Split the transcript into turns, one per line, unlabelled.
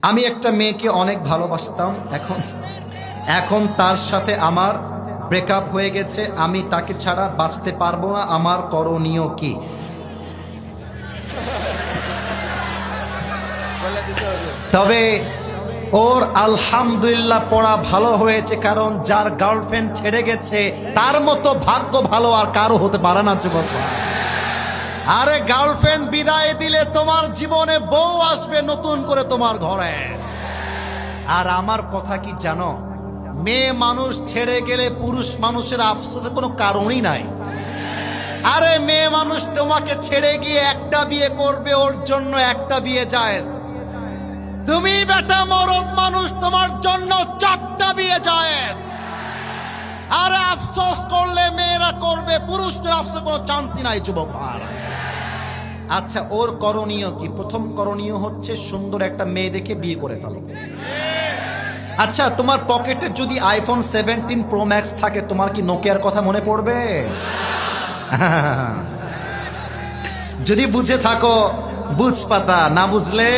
আমি একটা মেয়েকে অনেক ভালোবাসতাম, এখন এখন তার সাথে আমার ব্রেকআপ হয়ে গেছে। আমি তাকে ছাড়া বাঁচতে পারবো না, আমার করণীয় কি? তবে ওর আলহামদুলিল্লাহ পড়া ভালো হয়েছে, কারণ যার গার্লফ্রেন্ড ছেড়ে গেছে তার মতো ভাগ্য ভালো আর কারো হতে পারে না যুবক। আরে গার্লফ্রেন্ড বিদায় দিলে তোমার জীবনে বউ আসবে নতুন করে তোমার ঘরে। আর আমার কথা কি জানো, মেয়ে মানুষ ছেড়ে গেলে পুরুষ মানুষের আফসোসের কোনো কারণই নাই। আরে মেয়ে মানুষ তোমাকে ছেড়ে গিয়ে একটা বিয়ে করবে, ওর জন্য একটা বিয়ে জায়েজ। তুমি বেটা মরদ মানুষ, তোমার জন্য 4টা বিয়ে জায়েজ। আরে আফসোস করলে মেয়েরা করবে, পুরুষদের আফসোস কোনো চান্সই নাই যুবক ভাইরা। আচ্ছা, ওর করণীয় কি? প্রথম করণীয় হচ্ছে সুন্দর একটা মেয়ে দেখে বিয়ে করে ফেলো। আচ্ছা, তোমার পকেটে যদি আইফোন 17 প্রো ম্যাক্স থাকে, তোমার কি নোকিয়ার কথা মনে পড়বে? যদি বুঝে থাকো বুঝ পাতা, না বুঝলে